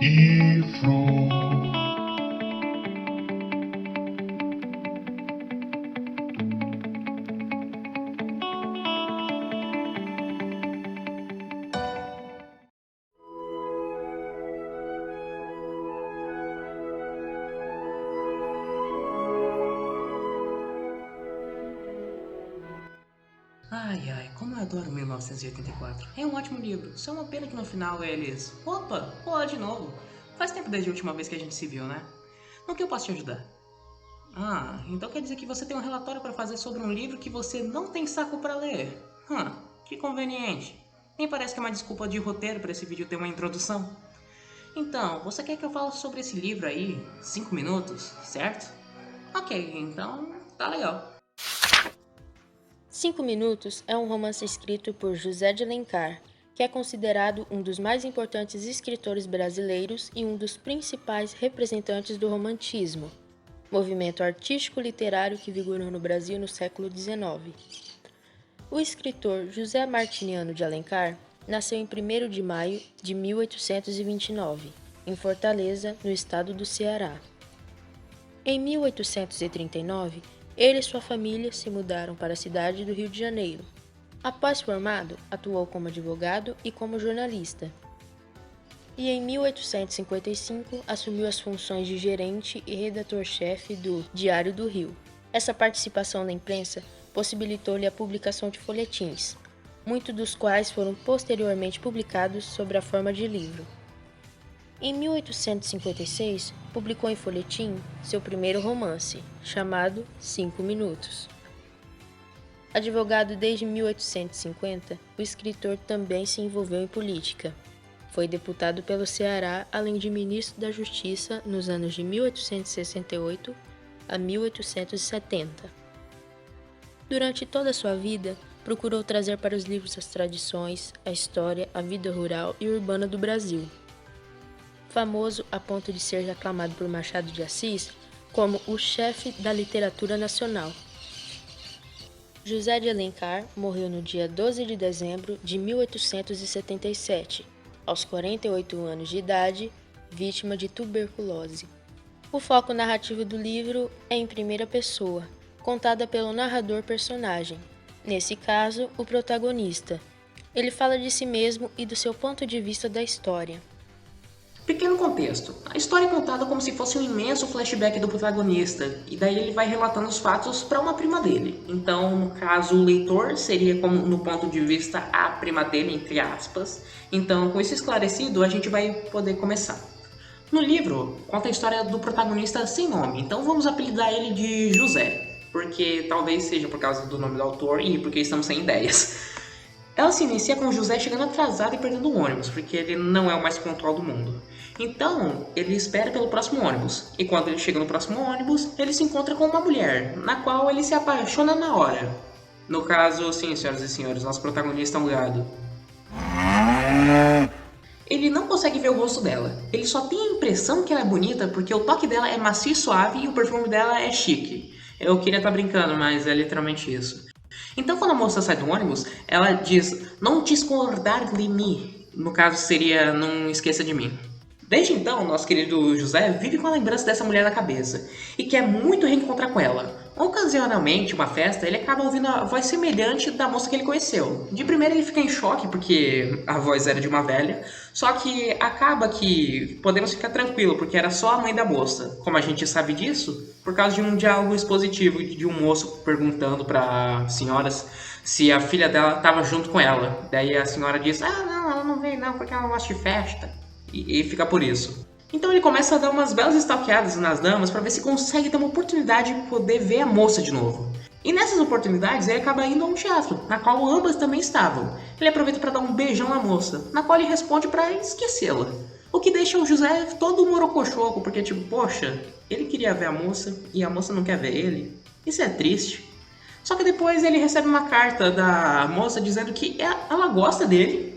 livro. Ai, como eu adoro 1984. É um ótimo livro, só uma pena que no final eles... Opa, olá de novo. Faz tempo desde a última vez que a gente se viu, né? No que eu posso te ajudar? Ah, então quer dizer que você tem um relatório para fazer sobre um livro que você não tem saco para ler. Que conveniente. Nem parece que é uma desculpa de roteiro para esse vídeo ter uma introdução. Então, você quer que eu fale sobre esse livro aí, 5 minutos, certo? Ok, então tá legal. 5 Minutos é um romance escrito por José de Alencar, que é considerado um dos mais importantes escritores brasileiros e um dos principais representantes do romantismo, movimento artístico-literário que vigorou no Brasil no século XIX. O escritor José Martiniano de Alencar nasceu em 1º de maio de 1829, em Fortaleza, no estado do Ceará. Em 1839, ele e sua família se mudaram para a cidade do Rio de Janeiro. Após formado, atuou como advogado e como jornalista. E em 1855 assumiu as funções de gerente e redator-chefe do Diário do Rio. Essa participação na imprensa possibilitou-lhe a publicação de folhetins, muitos dos quais foram posteriormente publicados sob a forma de livro. Em 1856, publicou em folhetim seu primeiro romance, chamado 5 Minutos. Advogado desde 1850, o escritor também se envolveu em política. Foi deputado pelo Ceará, além de ministro da Justiça nos anos de 1868 a 1870. Durante toda a sua vida, procurou trazer para os livros as tradições, a história, a vida rural e urbana do Brasil. Famoso a ponto de ser aclamado por Machado de Assis como o chefe da literatura nacional. José de Alencar morreu no dia 12 de dezembro de 1877, aos 48 anos de idade, vítima de tuberculose. O foco narrativo do livro é em primeira pessoa, contada pelo narrador-personagem, nesse caso, o protagonista. Ele fala de si mesmo e do seu ponto de vista da história. Pequeno contexto. A história é contada como se fosse um imenso flashback do protagonista, e daí ele vai relatando os fatos para uma prima dele. Então, no caso, o leitor seria como no ponto de vista a prima dele, entre aspas. Então, com isso esclarecido, a gente vai poder começar. No livro, conta a história do protagonista sem nome, então vamos apelidar ele de José, porque talvez seja por causa do nome do autor e porque estamos sem ideias. Ela se inicia com José chegando atrasado e perdendo o ônibus, porque ele não é o mais pontual do mundo. Então, ele espera pelo próximo ônibus, e quando ele chega no próximo ônibus, ele se encontra com uma mulher, na qual ele se apaixona na hora. No caso, sim, senhoras e senhores, nosso protagonista é um gado. Ele não consegue ver o rosto dela, ele só tem a impressão que ela é bonita porque o toque dela é macio e suave e o perfume dela é chique. Eu queria estar brincando, mas é literalmente isso. Então, quando a moça sai do ônibus, ela diz, não te escordar de mim. No caso, seria, não esqueça de mim. Desde então, nosso querido José vive com a lembrança dessa mulher na cabeça e quer muito reencontrar com ela. Ocasionalmente, uma festa, ele acaba ouvindo a voz semelhante da moça que ele conheceu. De primeira, ele fica em choque porque a voz era de uma velha, só que acaba que podemos ficar tranquilo porque era só a mãe da moça. Como a gente sabe disso? Por causa de um diálogo expositivo de um moço perguntando para senhoras se a filha dela estava junto com ela. Daí a senhora diz, não, ela não veio não porque ela gosta de festa. E fica por isso. Então ele começa a dar umas belas stalkeadas nas damas para ver se consegue ter uma oportunidade de poder ver a moça de novo. E nessas oportunidades ele acaba indo a um teatro, na qual ambas também estavam. Ele aproveita para dar um beijão na moça, na qual ele responde para esquecê-la. O que deixa o José todo morocochoco, porque tipo, poxa, ele queria ver a moça e a moça não quer ver ele. Isso é triste. Só que depois ele recebe uma carta da moça dizendo que ela gosta dele,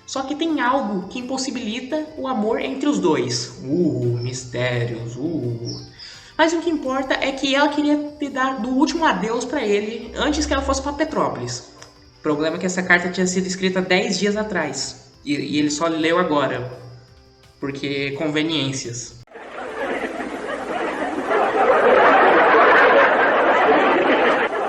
só que tem algo que impossibilita o amor entre os dois. Mistérios, Mas o que importa é que ela queria ter dado o último adeus pra ele antes que ela fosse pra Petrópolis. O problema é que essa carta tinha sido escrita 10 dias atrás. E ele só leu agora. porque conveniências.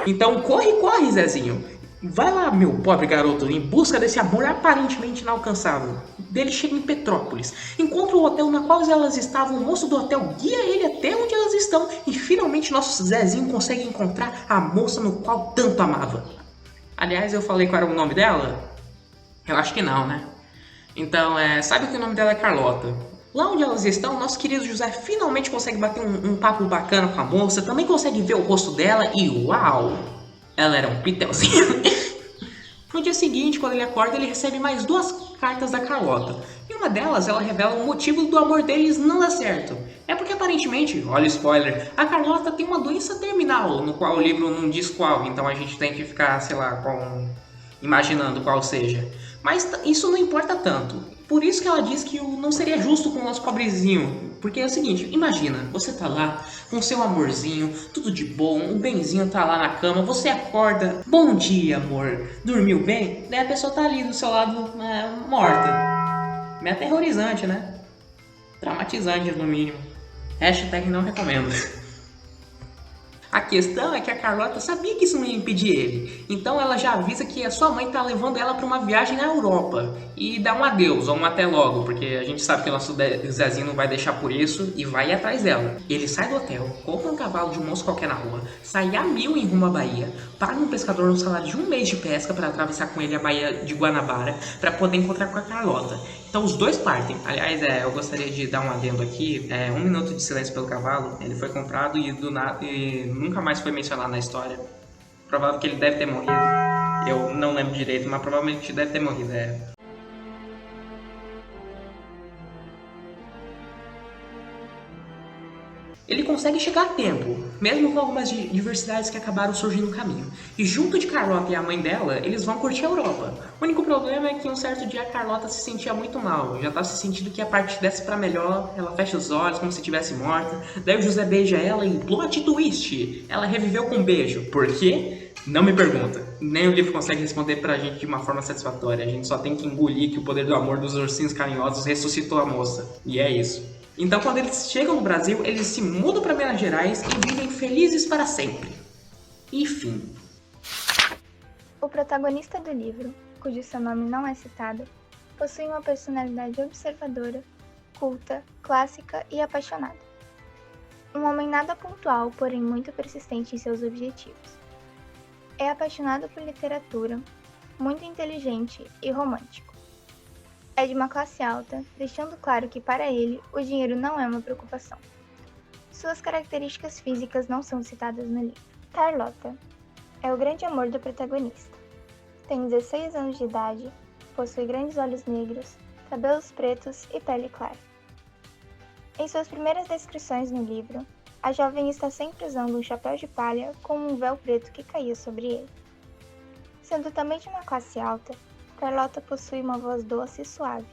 Então corre, Zezinho. Vai lá, meu pobre garoto, em busca desse amor aparentemente inalcançável. Ele chega em Petrópolis, encontra o hotel na qual elas estavam, o moço do hotel guia ele até onde elas estão e finalmente nosso Zezinho consegue encontrar a moça no qual tanto amava. Aliás, eu falei qual era o nome dela? Eu acho que não, né? Então, sabe que o nome dela é Carlota. Lá onde elas estão, nosso querido José finalmente consegue bater um papo bacana com a moça, também consegue ver o rosto dela e uau! Ela era um pitelzinho. No dia seguinte, quando ele acorda, ele recebe mais 2 cartas da Carlota. E uma delas, ela revela o motivo do amor deles não dar certo. É porque aparentemente, olha o spoiler, a Carlota tem uma doença terminal, no qual o livro não diz qual, então a gente tem que ficar, sei lá, imaginando qual seja. Mas isso não importa tanto. Por isso que ela diz que não seria justo com o nosso pobrezinho. Porque é o seguinte, imagina, você tá lá com seu amorzinho, tudo de bom, o benzinho tá lá na cama, você acorda, bom dia amor, dormiu bem? Daí a pessoa tá ali do seu lado, morta. Meio aterrorizante, né? Traumatizante no mínimo. Hashtag não recomendo. A questão é que a Carlota sabia que isso não ia impedir ele. Então ela já avisa que a sua mãe tá levando ela para uma viagem na Europa. E dá um adeus ou um até logo, porque a gente sabe que o nosso Zezinho não vai deixar por isso e vai atrás dela. Ele sai do hotel, compra um cavalo de um moço qualquer na rua, sai a 1000 em rumo à Bahia, paga um pescador um salário de 1 mês de pesca para atravessar com ele a Baía de Guanabara para poder encontrar com a Carlota. Então os dois partem. Aliás, eu gostaria de dar um adendo aqui. 1 minuto de silêncio pelo cavalo. Ele foi comprado e do nada nunca mais foi mencionado na história. Provável que ele deve ter morrido. Eu não lembro direito, mas provavelmente deve ter morrido. Ele consegue chegar a tempo, mesmo com algumas diversidades que acabaram surgindo no caminho. E junto de Carlota e a mãe dela, eles vão curtir a Europa. O único problema é que um certo dia a Carlota se sentia muito mal. Já estava se sentindo que a parte desse pra melhor, ela fecha os olhos como se estivesse morta. Daí o José beija ela e plot twist! Ela reviveu com um beijo. Por quê? Não me pergunta. Nem o livro consegue responder pra gente de uma forma satisfatória. A gente só tem que engolir que o poder do amor dos ursinhos carinhosos ressuscitou a moça. E é isso. Então, quando eles chegam no Brasil, eles se mudam para Minas Gerais e vivem felizes para sempre. E fim. O protagonista do livro, cujo seu nome não é citado, possui uma personalidade observadora, culta, clássica e apaixonada. Um homem nada pontual, porém muito persistente em seus objetivos. É apaixonado por literatura, muito inteligente e romântico. É de uma classe alta, deixando claro que para ele o dinheiro não é uma preocupação. Suas características físicas não são citadas no livro. Carlota é o grande amor do protagonista. Tem 16 anos de idade, possui grandes olhos negros, cabelos pretos e pele clara. Em suas primeiras descrições no livro, a jovem está sempre usando um chapéu de palha com um véu preto que caía sobre ele. Sendo também de uma classe alta, Carlota possui uma voz doce e suave.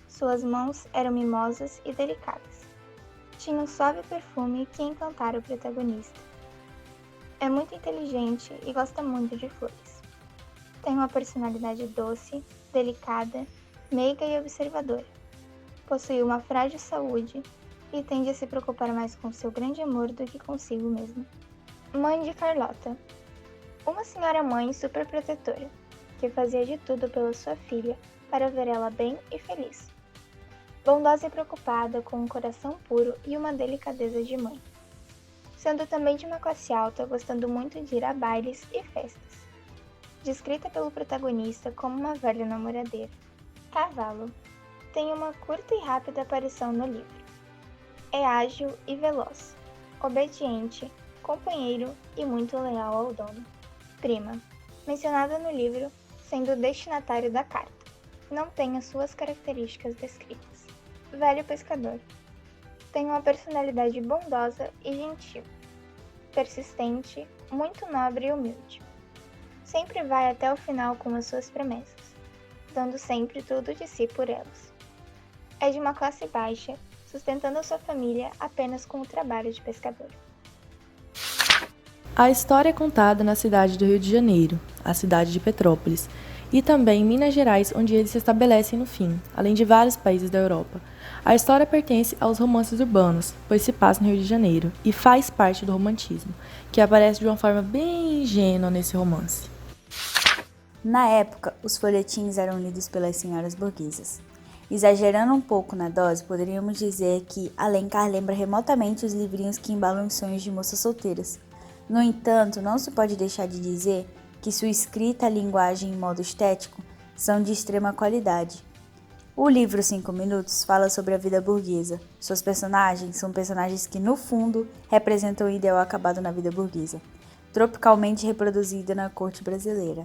Suas mãos eram mimosas e delicadas. Tinha um suave perfume que encantara o protagonista. É muito inteligente e gosta muito de flores. Tem uma personalidade doce, delicada, meiga e observadora. Possui uma frágil saúde e tende a se preocupar mais com seu grande amor do que consigo mesma. Mãe de Carlota. Uma senhora mãe super protetora, que fazia de tudo pela sua filha para ver ela bem e feliz. Bondosa e preocupada, com um coração puro e uma delicadeza de mãe. Sendo também de uma classe alta, gostando muito de ir a bailes e festas. Descrita pelo protagonista como uma velha namoradeira. Cavalo. Tem uma curta e rápida aparição no livro. É ágil e veloz, obediente, companheiro e muito leal ao dono. Prima. Mencionada no livro, sendo o destinatário da carta. Não tem as suas características descritas. Velho pescador. Tem uma personalidade bondosa e gentil. Persistente, muito nobre e humilde. Sempre vai até o final com as suas promessas, dando sempre tudo de si por elas. É de uma classe baixa, sustentando a sua família apenas com o trabalho de pescador. A história é contada na cidade do Rio de Janeiro, a cidade de Petrópolis, e também em Minas Gerais, onde eles se estabelecem no fim, além de vários países da Europa. A história pertence aos romances urbanos, pois se passa no Rio de Janeiro, e faz parte do romantismo, que aparece de uma forma bem ingênua nesse romance. Na época, os folhetins eram lidos pelas senhoras burguesas. Exagerando um pouco na dose, poderíamos dizer que Alencar lembra remotamente os livrinhos que embalam os sonhos de moças solteiras. No entanto, não se pode deixar de dizer que sua escrita, linguagem e modo estético são de extrema qualidade. O livro 5 Minutos fala sobre a vida burguesa. Suas personagens são personagens que, no fundo, representam o ideal acabado na vida burguesa, tropicalmente reproduzida na corte brasileira.